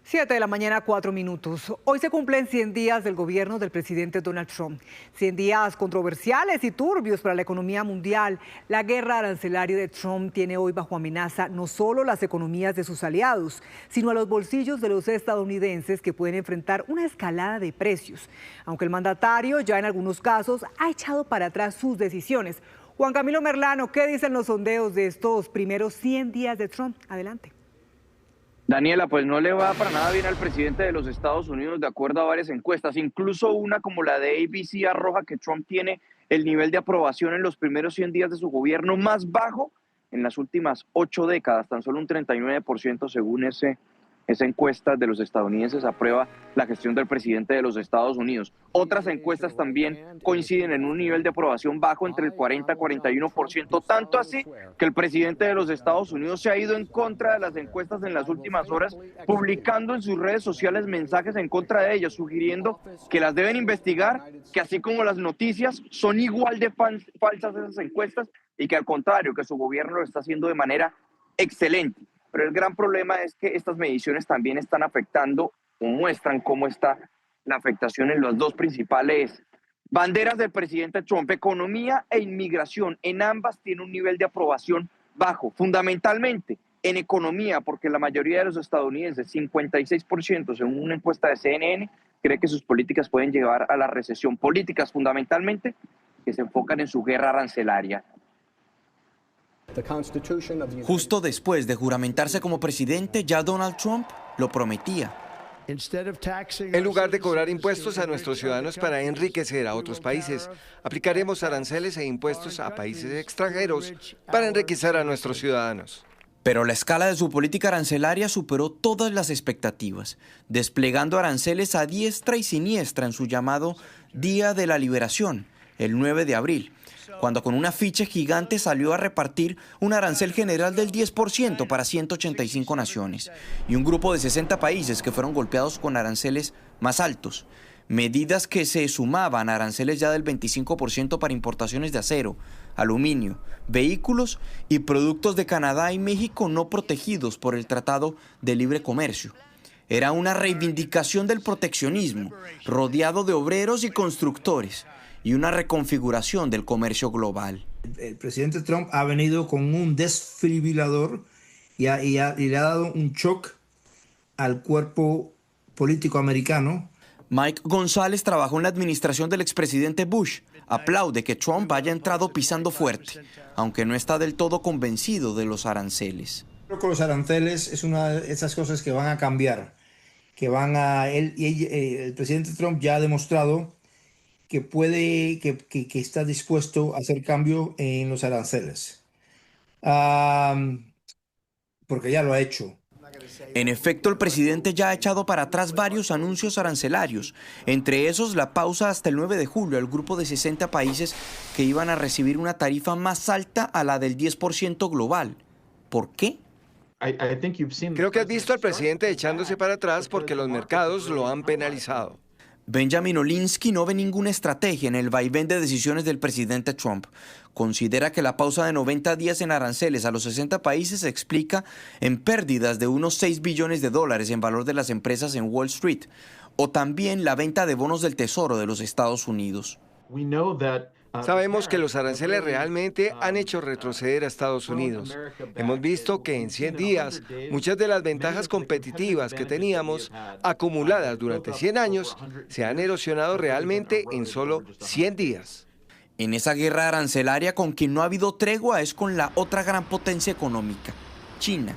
7 de la mañana, 4 minutos. Hoy se cumplen 100 días del gobierno del presidente Donald Trump. 100 días controversiales y turbios para la economía mundial. La guerra arancelaria de Trump tiene hoy bajo amenaza no solo las economías de sus aliados, sino a los bolsillos de los estadounidenses que pueden enfrentar una escalada de precios. Aunque el mandatario ya en algunos casos ha echado para atrás sus decisiones. Juan Camilo Merlano, ¿qué dicen los sondeos de estos primeros 100 días de Trump? Adelante. Daniela, pues no le va para nada bien al presidente de los Estados Unidos, de acuerdo a varias encuestas, incluso una como la de ABC arroja que Trump tiene el nivel de aprobación en los primeros 100 días de su gobierno más bajo en las últimas 8 décadas, tan solo un 39% según esa encuesta de los estadounidenses aprueba la gestión del presidente de los Estados Unidos. Otras encuestas también coinciden en un nivel de aprobación bajo entre el 40 y 41%, tanto así que el presidente de los Estados Unidos se ha ido en contra de las encuestas en las últimas horas, publicando en sus redes sociales mensajes en contra de ellas, sugiriendo que las deben investigar, que así como las noticias son igual de falsas esas encuestas y que al contrario, que su gobierno lo está haciendo de manera excelente. Pero el gran problema es que estas mediciones también están afectando o muestran cómo está la afectación en las dos principales banderas del presidente Trump, economía e inmigración. En ambas tiene un nivel de aprobación bajo, fundamentalmente en economía, porque la mayoría de los estadounidenses, 56%, según una encuesta de CNN, cree que sus políticas pueden llevar a la recesión. Políticas fundamentalmente que se enfocan en su guerra arancelaria. Justo después de juramentarse como presidente, ya Donald Trump lo prometía. En lugar de cobrar impuestos a nuestros ciudadanos para enriquecer a otros países, aplicaremos aranceles e impuestos a países extranjeros para enriquecer a nuestros ciudadanos. Pero la escala de su política arancelaria superó todas las expectativas, desplegando aranceles a diestra y siniestra en su llamado Día de la Liberación, el 9 de abril. Cuando con un afiche gigante salió a repartir un arancel general del 10% para 185 naciones y un grupo de 60 países que fueron golpeados con aranceles más altos. Medidas que se sumaban a aranceles ya del 25% para importaciones de acero, aluminio, vehículos y productos de Canadá y México no protegidos por el Tratado de Libre Comercio. Era una reivindicación del proteccionismo, rodeado de obreros y constructores, y una reconfiguración del comercio global. El presidente Trump ha venido con un desfibrilador y le ha dado un shock al cuerpo político americano. Mike González trabajó en la administración del expresidente Bush. Aplaude que Trump haya entrado pisando fuerte, aunque no está del todo convencido de los aranceles. Creo que los aranceles es una de esas cosas que van a cambiar, el presidente Trump ya ha demostrado que está dispuesto a hacer cambio en los aranceles, porque ya lo ha hecho. En efecto, el presidente ya ha echado para atrás varios anuncios arancelarios, entre esos la pausa hasta el 9 de julio al grupo de 60 países que iban a recibir una tarifa más alta a la del 10% global. ¿Por qué? Creo que has visto al presidente echándose para atrás porque los mercados lo han penalizado. Benjamin Olinsky no ve ninguna estrategia en el vaivén de decisiones del presidente Trump. Considera que la pausa de 90 días en aranceles a los 60 países se explica en pérdidas de unos 6 billones de dólares en valor de las empresas en Wall Street, o también la venta de bonos del Tesoro de los Estados Unidos. Sabemos que los aranceles realmente han hecho retroceder a Estados Unidos. Hemos visto que en 100 días muchas de las ventajas competitivas que teníamos acumuladas durante 100 años se han erosionado realmente en solo 100 días. En esa guerra arancelaria con quien no ha habido tregua es con la otra gran potencia económica, China.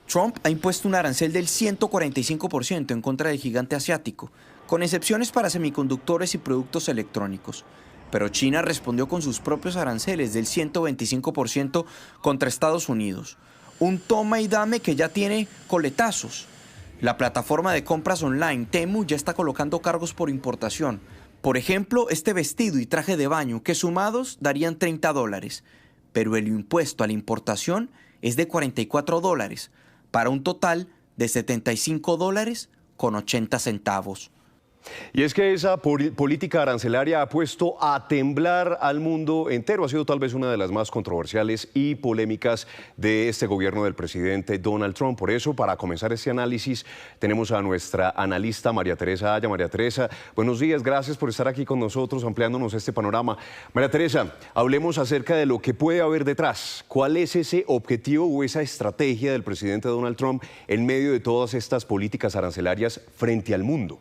Trump ha impuesto un arancel del 145% en contra del gigante asiático, con excepciones para semiconductores y productos electrónicos. Pero China respondió con sus propios aranceles del 125% contra Estados Unidos. Un toma y dame que ya tiene coletazos. La plataforma de compras online Temu ya está colocando cargos por importación. Por ejemplo, este vestido y traje de baño que sumados darían $30. Pero el impuesto a la importación es de $44. Para un total de $75.80. Y es que esa política arancelaria ha puesto a temblar al mundo entero. Ha sido tal vez una de las más controversiales y polémicas de este gobierno del presidente Donald Trump. Por eso, para comenzar este análisis, tenemos a nuestra analista María Teresa Aya. María Teresa, buenos días, gracias por estar aquí con nosotros ampliándonos este panorama. María Teresa, hablemos acerca de lo que puede haber detrás. ¿Cuál es ese objetivo o esa estrategia del presidente Donald Trump en medio de todas estas políticas arancelarias frente al mundo?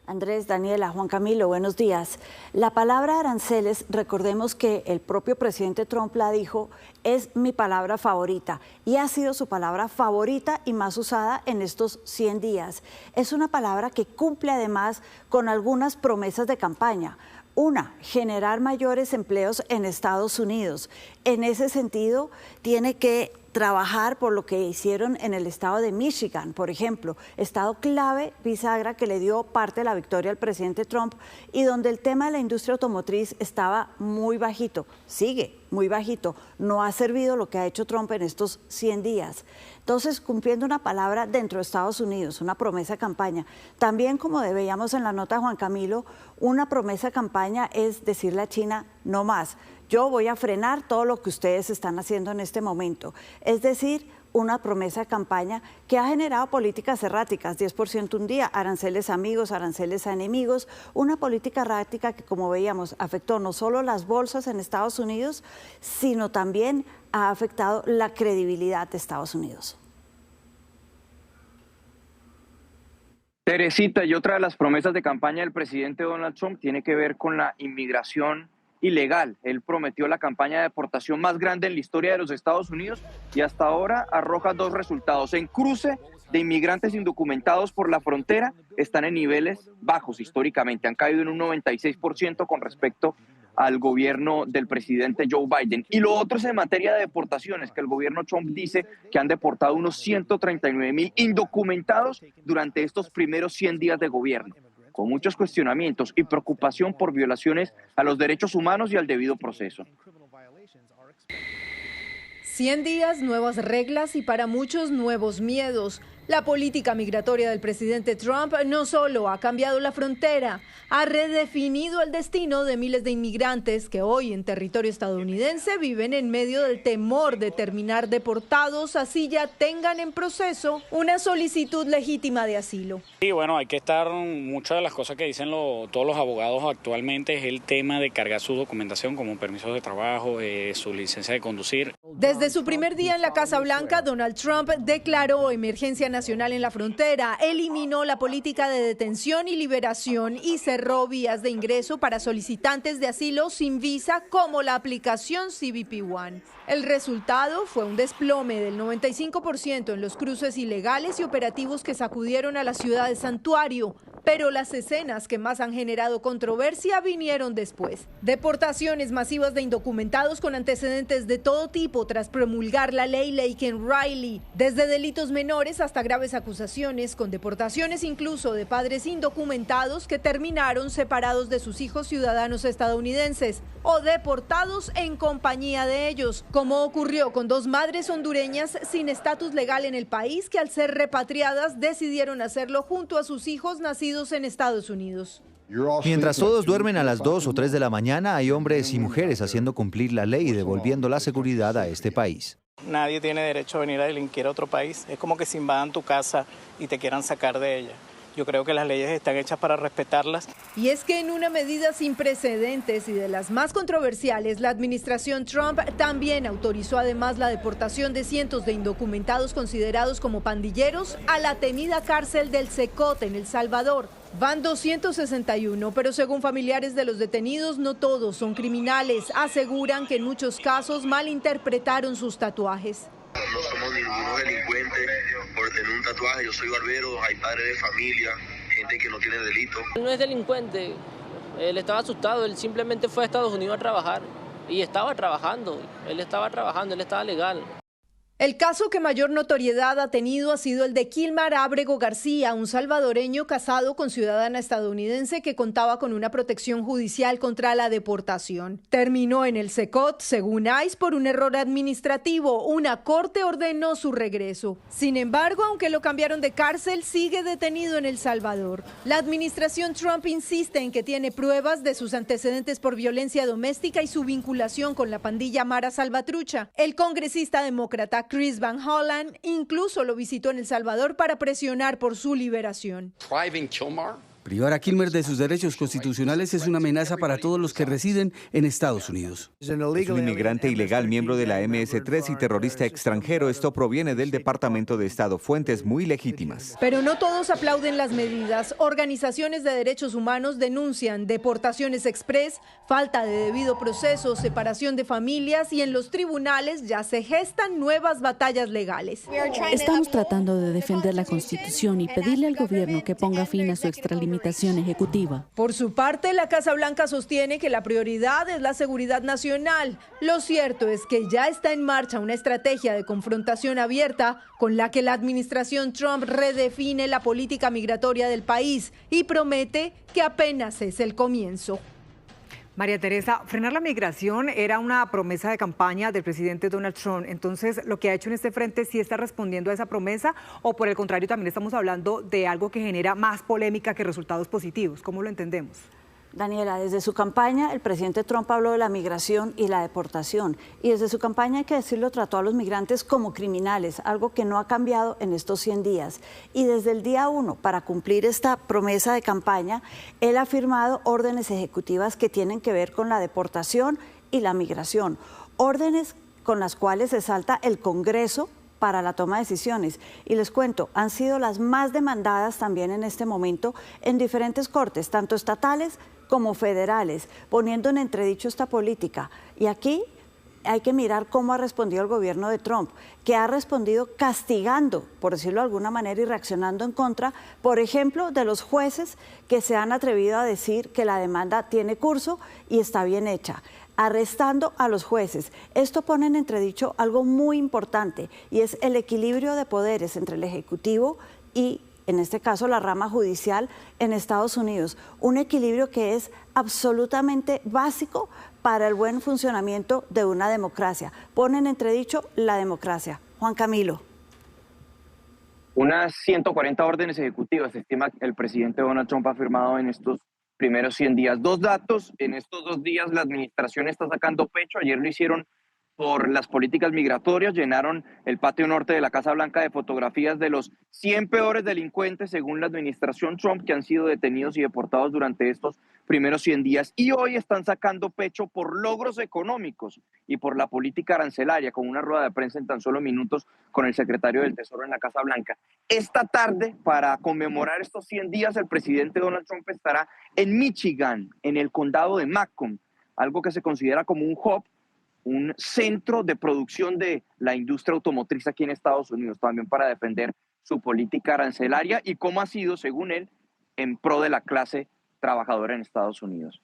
Andrés, Daniela, Juan Camilo, buenos días. La palabra aranceles, recordemos que el propio presidente Trump la dijo, es mi palabra favorita y ha sido su palabra favorita y más usada en estos 100 días. Es una palabra que cumple además con algunas promesas de campaña. Una, generar mayores empleos en Estados Unidos. En ese sentido, tiene que trabajar por lo que hicieron en el estado de Michigan, por ejemplo, estado clave, bisagra, que le dio parte de la victoria al presidente Trump y donde el tema de la industria automotriz estaba muy bajito, sigue muy bajito, no ha servido lo que ha hecho Trump en estos 100 días. Entonces, cumpliendo una palabra dentro de Estados Unidos, una promesa de campaña. También, como veíamos en la nota, Juan Camilo, una promesa de campaña es decirle a China, no más. Yo voy a frenar todo lo que ustedes están haciendo en este momento. Es decir, una promesa de campaña que ha generado políticas erráticas, 10% un día, aranceles a amigos, aranceles a enemigos, una política errática que, como veíamos, afectó no solo las bolsas en Estados Unidos, sino también ha afectado la credibilidad de Estados Unidos. Teresita, y otra de las promesas de campaña del presidente Donald Trump tiene que ver con la inmigración ilegal. Él prometió la campaña de deportación más grande en la historia de los Estados Unidos y hasta ahora arroja dos resultados. En cruce de inmigrantes indocumentados por la frontera están en niveles bajos históricamente. Han caído en un 96% con respecto al gobierno del presidente Joe Biden. Y lo otro es en materia de deportaciones, que el gobierno Trump dice que han deportado unos 139,000 indocumentados durante estos primeros 100 días de gobierno, con muchos cuestionamientos y preocupación por violaciones a los derechos humanos y al debido proceso. 100 días, nuevas reglas y para muchos nuevos miedos. La política migratoria del presidente Trump no solo ha cambiado la frontera, ha redefinido el destino de miles de inmigrantes que hoy en territorio estadounidense viven en medio del temor de terminar deportados, así ya tengan en proceso una solicitud legítima de asilo. Sí, bueno, hay que estar, muchas de las cosas que dicen todos los abogados actualmente es el tema de cargar su documentación como permisos de trabajo, su licencia de conducir. Desde su primer día en la Casa Blanca, Donald Trump declaró emergencia nacional en la frontera, eliminó la política de detención y liberación y cerró vías de ingreso para solicitantes de asilo sin visa como la aplicación CBP One. El resultado fue un desplome del 95% en los cruces ilegales y operativos que sacudieron a la ciudad de Santuario, pero las escenas que más han generado controversia vinieron después. Deportaciones masivas de indocumentados con antecedentes de todo tipo tras promulgar la ley Laken-Riley, desde delitos menores hasta graves acusaciones, con deportaciones incluso de padres indocumentados que terminaron separados de sus hijos ciudadanos estadounidenses o deportados en compañía de ellos, como ocurrió con dos madres hondureñas sin estatus legal en el país que al ser repatriadas decidieron hacerlo junto a sus hijos nacidos en Estados Unidos. Mientras todos duermen a las 2 o 3 de la mañana, hay hombres y mujeres haciendo cumplir la ley y devolviendo la seguridad a este país. Nadie tiene derecho a venir a delinquir a otro país. Es como que se invadan tu casa y te quieran sacar de ella. Yo creo que las leyes están hechas para respetarlas. Y es que en una medida sin precedentes y de las más controversiales, la administración Trump también autorizó además la deportación de cientos de indocumentados considerados como pandilleros a la temida cárcel del Secote en El Salvador. Van 261, pero según familiares de los detenidos, no todos son criminales. Aseguran que en muchos casos malinterpretaron sus tatuajes. No somos ninguno delincuente por tener un tatuaje. Yo soy barbero, hay padres de familia, gente que no tiene delito. Él no es delincuente, él estaba asustado, él simplemente fue a Estados Unidos a trabajar y estaba trabajando, él estaba legal. El caso que mayor notoriedad ha tenido ha sido el de Kilmar Ábrego García, un salvadoreño casado con ciudadana estadounidense que contaba con una protección judicial contra la deportación. Terminó en el SECOT, según ICE, por un error administrativo. Una corte ordenó su regreso. Sin embargo, aunque lo cambiaron de cárcel, sigue detenido en El Salvador. La administración Trump insiste en que tiene pruebas de sus antecedentes por violencia doméstica y su vinculación con la pandilla Mara Salvatrucha. El congresista demócrata Chris Van Hollen incluso lo visitó en El Salvador para presionar por su liberación. Privar a Kilmer de sus derechos constitucionales es una amenaza para todos los que residen en Estados Unidos. Es un inmigrante ilegal, miembro de la MS-3 y terrorista extranjero. Esto proviene del Departamento de Estado. Fuentes muy legítimas. Pero no todos aplauden las medidas. Organizaciones de derechos humanos denuncian deportaciones express, falta de debido proceso, separación de familias y en los tribunales ya se gestan nuevas batallas legales. Estamos tratando de defender la Constitución y pedirle al gobierno que ponga fin a su extralimitación ejecutiva. Por su parte, la Casa Blanca sostiene que la prioridad es la seguridad nacional. Lo cierto es que ya está en marcha una estrategia de confrontación abierta con la que la administración Trump redefine la política migratoria del país y promete que apenas es el comienzo. María Teresa, frenar la migración era una promesa de campaña del presidente Donald Trump. Entonces, ¿lo que ha hecho en este frente sí está respondiendo a esa promesa o por el contrario también estamos hablando de algo que genera más polémica que resultados positivos? ¿Cómo lo entendemos? Daniela, desde su campaña el presidente Trump habló de la migración y la deportación y desde su campaña, hay que decirlo, trató a los migrantes como criminales, algo que no ha cambiado en estos 100 días. Y desde el día 1, para cumplir esta promesa de campaña, él ha firmado órdenes ejecutivas que tienen que ver con la deportación y la migración, órdenes con las cuales se salta el Congreso para la toma de decisiones. Y les cuento, han sido las más demandadas también en este momento en diferentes cortes, tanto estatales como federales, poniendo en entredicho esta política. Y aquí hay que mirar cómo ha respondido el gobierno de Trump, que ha respondido castigando, por decirlo de alguna manera, y reaccionando en contra, por ejemplo, de los jueces que se han atrevido a decir que la demanda tiene curso y está bien hecha, arrestando a los jueces. Esto pone en entredicho algo muy importante y es el equilibrio de poderes entre el Ejecutivo y, en este caso, la rama judicial en Estados Unidos. Un equilibrio que es absolutamente básico para el buen funcionamiento de una democracia. Pone en entredicho la democracia. Juan Camilo. Unas 140 órdenes ejecutivas se estima que el presidente Donald Trump ha firmado en estos primeros 100 días. Dos datos: en estos 2 días la administración está sacando pecho. Ayer lo hicieron por las políticas migratorias, llenaron el patio norte de la Casa Blanca de fotografías de los 100 peores delincuentes según la administración Trump que han sido detenidos y deportados durante estos primeros 100 días. Y hoy están sacando pecho por logros económicos y por la política arancelaria, con una rueda de prensa en tan solo minutos con el secretario del Tesoro en la Casa Blanca. Esta tarde, para conmemorar estos 100 días, el presidente Donald Trump estará en Michigan, en el condado de Macomb, algo que se considera como un hub, un centro de producción de la industria automotriz aquí en Estados Unidos, también para defender su política arancelaria y cómo ha sido, según él, en pro de la clase trabajadora en Estados Unidos.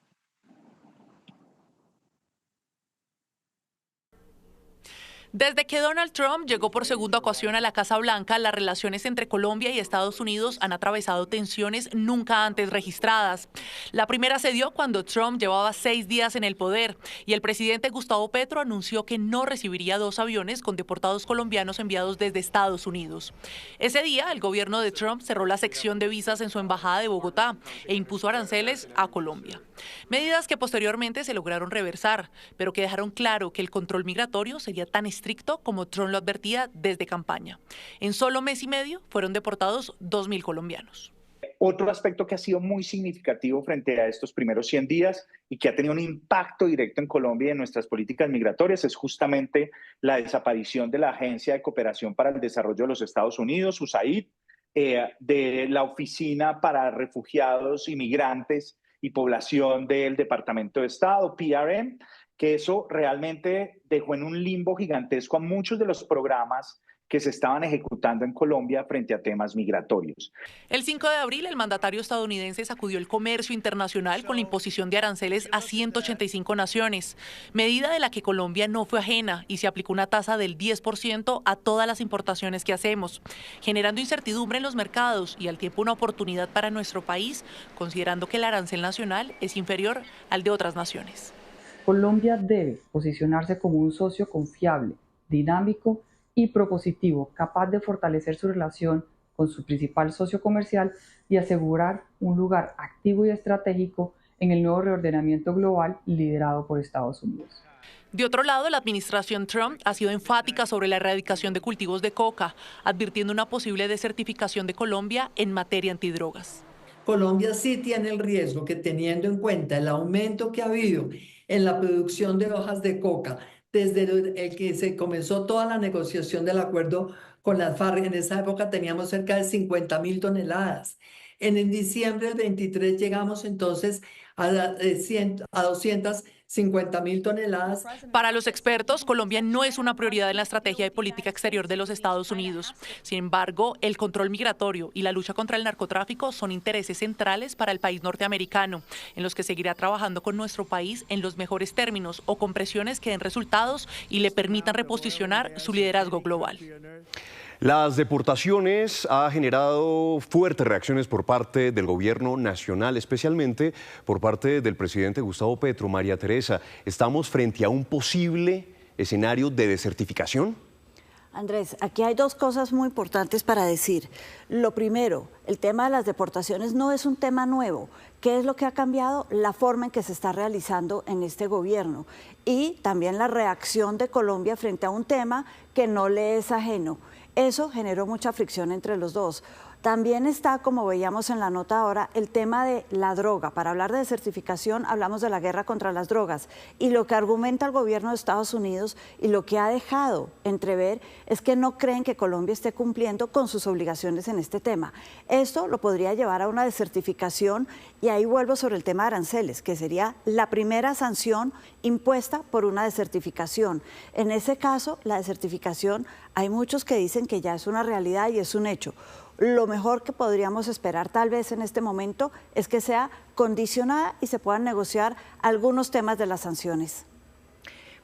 Desde que Donald Trump llegó por segunda ocasión a la Casa Blanca, las relaciones entre Colombia y Estados Unidos han atravesado tensiones nunca antes registradas. La primera se dio cuando Trump llevaba 6 días en el poder y el presidente Gustavo Petro anunció que no recibiría 2 aviones con deportados colombianos enviados desde Estados Unidos. Ese día, el gobierno de Trump cerró la sección de visas en su embajada de Bogotá e impuso aranceles a Colombia. Medidas que posteriormente se lograron reversar, pero que dejaron claro que el control migratorio sería tan estricto como Trump lo advertía desde campaña. En solo mes y medio fueron deportados 2.000 colombianos. Otro aspecto que ha sido muy significativo frente a estos primeros 100 días y que ha tenido un impacto directo en Colombia y en nuestras políticas migratorias es justamente la desaparición de la Agencia de Cooperación para el Desarrollo de los Estados Unidos, USAID, de la Oficina para Refugiados, Inmigrantes y Población del Departamento de Estado, PRM, que eso realmente dejó en un limbo gigantesco a muchos de los programas que se estaban ejecutando en Colombia frente a temas migratorios. El 5 de abril, el mandatario estadounidense sacudió el comercio internacional con la imposición de aranceles a 185 naciones, medida de la que Colombia no fue ajena y se aplicó una tasa del 10% a todas las importaciones que hacemos, generando incertidumbre en los mercados y al tiempo una oportunidad para nuestro país, considerando que el arancel nacional es inferior al de otras naciones. Colombia debe posicionarse como un socio confiable, dinámico y propositivo, capaz de fortalecer su relación con su principal socio comercial y asegurar un lugar activo y estratégico en el nuevo reordenamiento global liderado por Estados Unidos. De otro lado, la administración Trump ha sido enfática sobre la erradicación de cultivos de coca, advirtiendo una posible desertificación de Colombia en materia antidrogas. Colombia sí tiene el riesgo que, teniendo en cuenta el aumento que ha habido en la producción de hojas de coca, desde el que se comenzó toda la negociación del acuerdo con las FARC, en esa época teníamos cerca de 50.000 toneladas. En diciembre del 23 llegamos entonces a 250.000 toneladas. Para los expertos, Colombia no es una prioridad en la estrategia de política exterior de los Estados Unidos. Sin embargo, el control migratorio y la lucha contra el narcotráfico son intereses centrales para el país norteamericano, en los que seguirá trabajando con nuestro país en los mejores términos o con presiones que den resultados y le permitan reposicionar su liderazgo global. Las deportaciones han generado fuertes reacciones por parte del gobierno nacional, especialmente por parte del presidente Gustavo Petro. María Teresa, ¿estamos frente a un posible escenario de desertificación? Andrés, aquí hay dos cosas muy importantes para decir. Lo primero, el tema de las deportaciones no es un tema nuevo. ¿Qué es lo que ha cambiado? La forma en que se está realizando en este gobierno y también la reacción de Colombia frente a un tema que no le es ajeno. Eso generó mucha fricción entre los dos. También está, como veíamos en la nota ahora, el tema de la droga. Para hablar de desertificación hablamos de la guerra contra las drogas. Y lo que argumenta el gobierno de Estados Unidos y lo que ha dejado entrever es que no creen que Colombia esté cumpliendo con sus obligaciones en este tema. Esto lo podría llevar a una desertificación y ahí vuelvo sobre el tema de aranceles, que sería la primera sanción impuesta por una desertificación. En ese caso, la desertificación, hay muchos que dicen que ya es una realidad y es un hecho. Lo mejor que podríamos esperar tal vez en este momento es que sea condicionada y se puedan negociar algunos temas de las sanciones.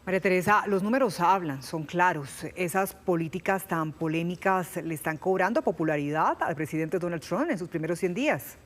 María Teresa, los números hablan, son claros. Esas políticas tan polémicas le están cobrando popularidad al presidente Donald Trump en sus primeros 100 días.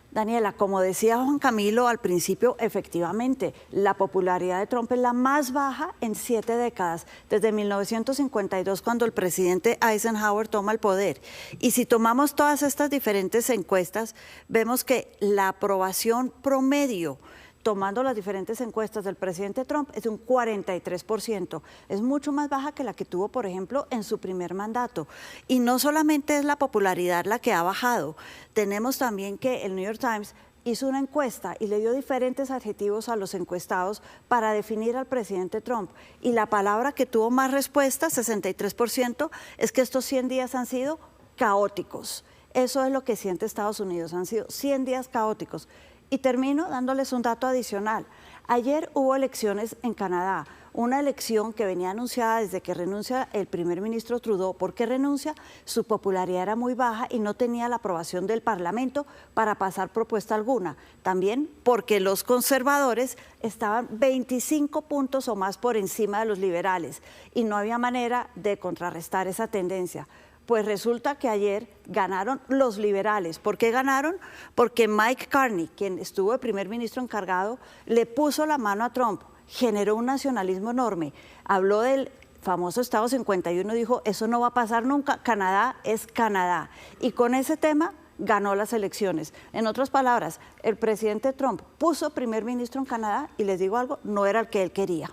Daniela, como decía Juan Camilo al principio, efectivamente, la popularidad de Trump es la más baja en 7 décadas, desde 1952, cuando el presidente Eisenhower toma el poder. Y si tomamos todas estas diferentes encuestas, vemos que la aprobación promedio, tomando las diferentes encuestas del presidente Trump, es un 43%. Es mucho más baja que la que tuvo, por ejemplo, en su primer mandato. Y no solamente es la popularidad la que ha bajado, tenemos también que el New York Times hizo una encuesta y le dio diferentes adjetivos a los encuestados para definir al presidente Trump. Y la palabra que tuvo más respuestas, 63%, es que estos 100 días han sido caóticos. Eso es lo que siente Estados Unidos, han sido 100 días caóticos. Y termino dándoles un dato adicional. Ayer hubo elecciones en Canadá, una elección que venía anunciada desde que renuncia el primer ministro Trudeau. ¿Por qué renuncia? Su popularidad era muy baja y no tenía la aprobación del Parlamento para pasar propuesta alguna. También porque los conservadores estaban 25 puntos o más por encima de los liberales y no había manera de contrarrestar esa tendencia. Pues resulta que ayer ganaron los liberales. ¿Por qué ganaron? Porque Mike Carney, quien estuvo de primer ministro encargado, le puso la mano a Trump, generó un nacionalismo enorme. Habló del famoso Estado 51, dijo, eso no va a pasar nunca, Canadá es Canadá. Y con ese tema ganó las elecciones. En otras palabras, el presidente Trump puso primer ministro en Canadá y les digo algo, no era el que él quería.